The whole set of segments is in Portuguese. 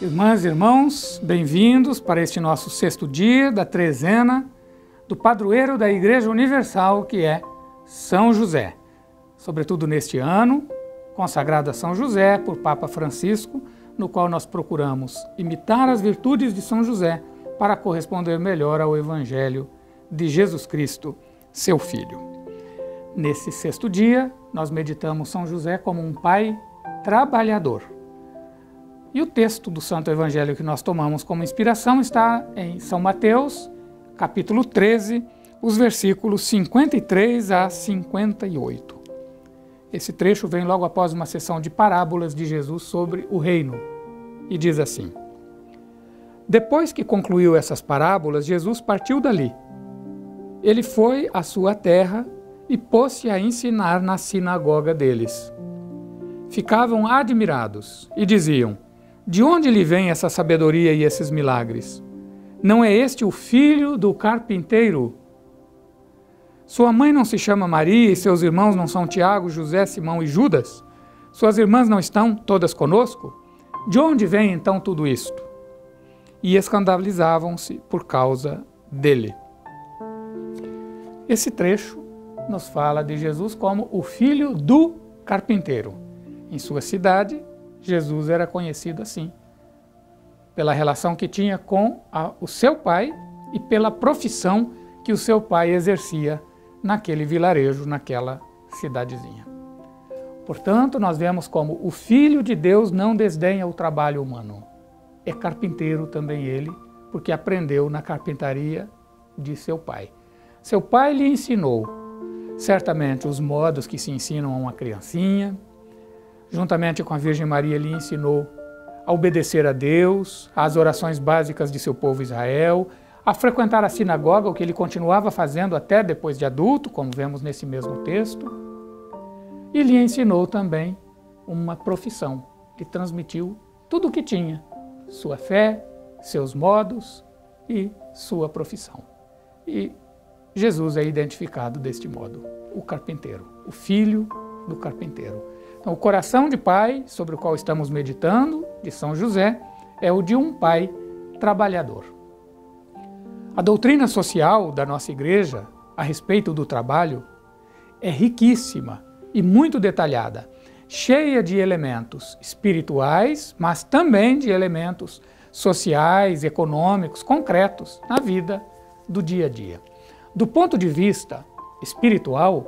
Irmãs e irmãos, bem-vindos para este nosso 6º dia da trezena do padroeiro da Igreja Universal, que é São José. Sobretudo neste ano, consagrado a São José por Papa Francisco, no qual nós procuramos imitar as virtudes de São José para corresponder melhor ao Evangelho de Jesus Cristo, seu Filho. Nesse 6º dia, nós meditamos São José como um pai trabalhador. E o texto do Santo Evangelho que nós tomamos como inspiração está em São Mateus, capítulo 13, os versículos 53 a 58. Esse trecho vem logo após uma sessão de parábolas de Jesus sobre o reino, e diz assim: Depois que concluiu essas parábolas, Jesus partiu dali. Ele foi à sua terra e pôs-se a ensinar na sinagoga deles. Ficavam admirados e diziam: De onde lhe vem essa sabedoria e esses milagres? Não é este o filho do carpinteiro? Sua mãe não se chama Maria e seus irmãos não são Tiago, José, Simão e Judas? Suas irmãs não estão todas conosco? De onde vem então tudo isto? E escandalizavam-se por causa dele. Esse trecho nos fala de Jesus como o filho do carpinteiro. Em sua cidade, Jesus era conhecido assim, pela relação que tinha com o seu pai e pela profissão que o seu pai exercia naquele vilarejo, naquela cidadezinha. Portanto, nós vemos como o Filho de Deus não desdenha o trabalho humano. É carpinteiro também ele, porque aprendeu na carpintaria de seu pai. Seu pai lhe ensinou, certamente, os modos que se ensinam a uma criancinha. Juntamente com a Virgem Maria, lhe ensinou a obedecer a Deus, às orações básicas de seu povo Israel, a frequentar a sinagoga, o que ele continuava fazendo até depois de adulto, como vemos nesse mesmo texto. E lhe ensinou também uma profissão, lhe transmitiu tudo o que tinha, sua fé, seus modos e sua profissão. E Jesus é identificado deste modo, o carpinteiro, o filho do carpinteiro. Então, o coração de pai, sobre o qual estamos meditando, de São José, é o de um pai trabalhador. A doutrina social da nossa igreja a respeito do trabalho é riquíssima e muito detalhada, cheia de elementos espirituais, mas também de elementos sociais, econômicos, concretos na vida do dia a dia. Do ponto de vista espiritual,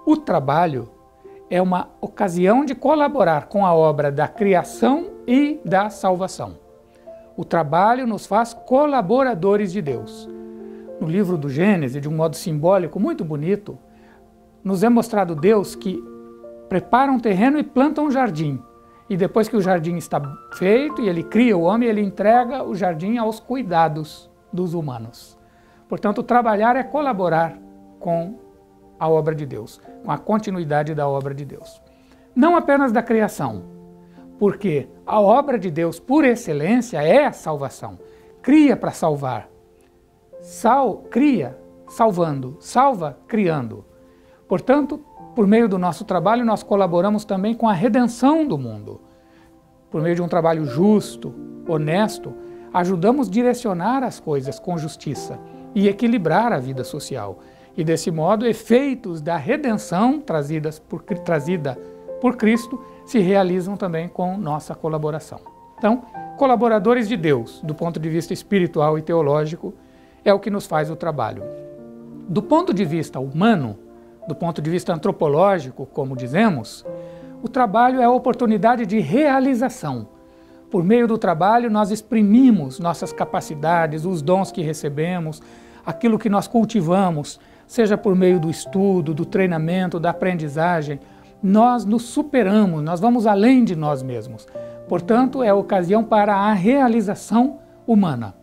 o trabalho é uma ocasião de colaborar com a obra da criação e da salvação. O trabalho nos faz colaboradores de Deus. No livro do Gênesis, de um modo simbólico muito bonito, nos é mostrado Deus que prepara um terreno e planta um jardim. E depois que o jardim está feito e ele cria o homem, ele entrega o jardim aos cuidados dos humanos. Portanto, trabalhar é colaborar com a obra de Deus, com a continuidade da obra de Deus. Não apenas da criação, porque a obra de Deus, por excelência, é a salvação. Cria para salvar. Cria salvando, salva criando. Portanto, por meio do nosso trabalho, nós colaboramos também com a redenção do mundo. Por meio de um trabalho justo, honesto, ajudamos a direcionar as coisas com justiça e equilibrar a vida social. E desse modo, efeitos da redenção trazida por Cristo se realizam também com nossa colaboração. Então, colaboradores de Deus, do ponto de vista espiritual e teológico, é o que nos faz o trabalho. Do ponto de vista humano, do ponto de vista antropológico, como dizemos, o trabalho é a oportunidade de realização. Por meio do trabalho, nós exprimimos nossas capacidades, os dons que recebemos, aquilo que nós cultivamos, seja por meio do estudo, do treinamento, da aprendizagem, nós nos superamos, nós vamos além de nós mesmos. Portanto, é a ocasião para a realização humana.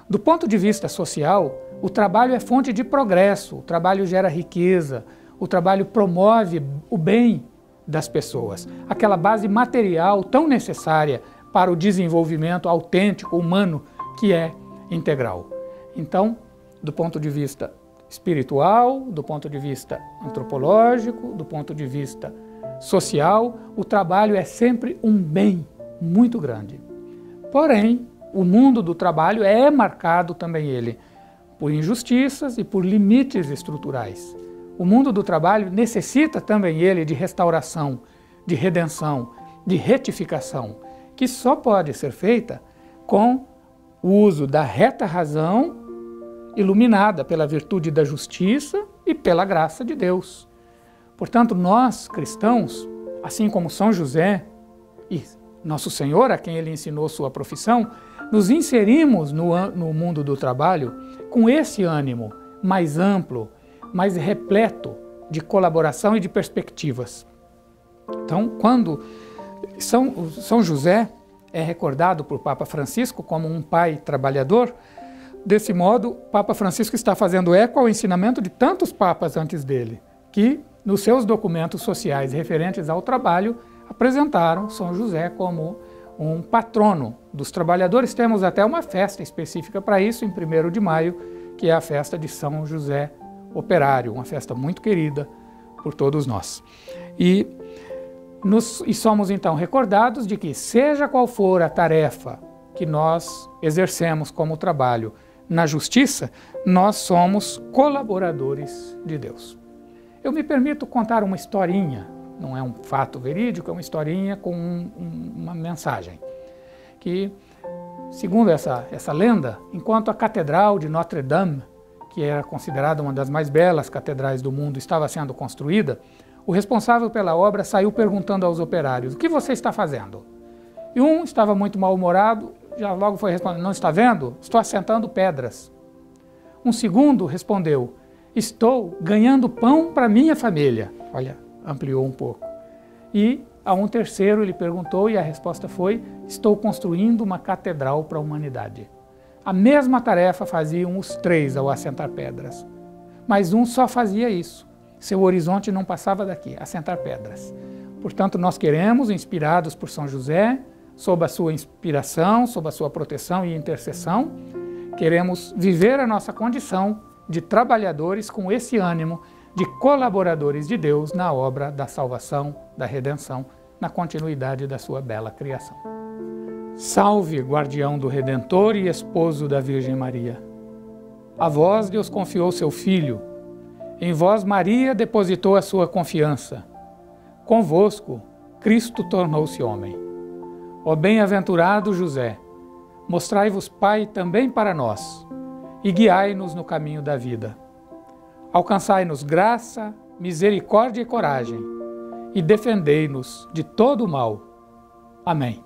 Do ponto de vista social, o trabalho é fonte de progresso, o trabalho gera riqueza, o trabalho promove o bem das pessoas, aquela base material tão necessária para o desenvolvimento autêntico, humano, que é integral. Então, do ponto de vista espiritual, do ponto de vista antropológico, do ponto de vista social, o trabalho é sempre um bem muito grande. Porém, o mundo do trabalho é marcado também ele por injustiças e por limites estruturais. O mundo do trabalho necessita também ele de restauração, de redenção, de retificação, que só pode ser feita com o uso da reta razão, iluminada pela virtude da justiça e pela graça de Deus. Portanto, nós, cristãos, assim como São José e Nosso Senhor, a quem ele ensinou sua profissão, nos inserimos no mundo do trabalho com esse ânimo mais amplo, mais repleto de colaboração e de perspectivas. Então, quando São José é recordado por Papa Francisco como um pai trabalhador, desse modo, Papa Francisco está fazendo eco ao ensinamento de tantos papas antes dele, que, nos seus documentos sociais referentes ao trabalho, apresentaram São José como um patrono dos trabalhadores. Temos até uma festa específica para isso, em 1º de maio, que é a festa de São José Operário, uma festa muito querida por todos nós. E somos então recordados de que, seja qual for a tarefa que nós exercemos como trabalho na justiça, nós somos colaboradores de Deus. Eu me permito contar uma historinha, não é um fato verídico, é uma historinha com uma mensagem. Que, segundo essa lenda, enquanto a Catedral de Notre-Dame, que era considerada uma das mais belas catedrais do mundo, estava sendo construída, o responsável pela obra saiu perguntando aos operários: o que você está fazendo? E um estava muito mal-humorado, já logo foi respondendo: não está vendo? Estou assentando pedras. Um segundo respondeu: estou ganhando pão para minha família. Olha, ampliou um pouco. E a um terceiro ele perguntou e a resposta foi: estou construindo uma catedral para a humanidade. A mesma tarefa faziam os três ao assentar pedras, mas um só fazia isso. Seu horizonte não passava daqui, assentar pedras. Portanto, nós queremos, inspirados por São José, sob a sua inspiração, sob a sua proteção e intercessão, queremos viver a nossa condição de trabalhadores com esse ânimo de colaboradores de Deus na obra da salvação, da redenção, na continuidade da sua bela criação. Salve, guardião do Redentor e esposo da Virgem Maria. A vós Deus confiou seu Filho, em vós Maria depositou a sua confiança. Convosco, Cristo tornou-se homem. Ó bem-aventurado José, mostrai-vos Pai também para nós, e guiai-nos no caminho da vida. Alcançai-nos graça, misericórdia e coragem, e defendei-nos de todo o mal. Amém.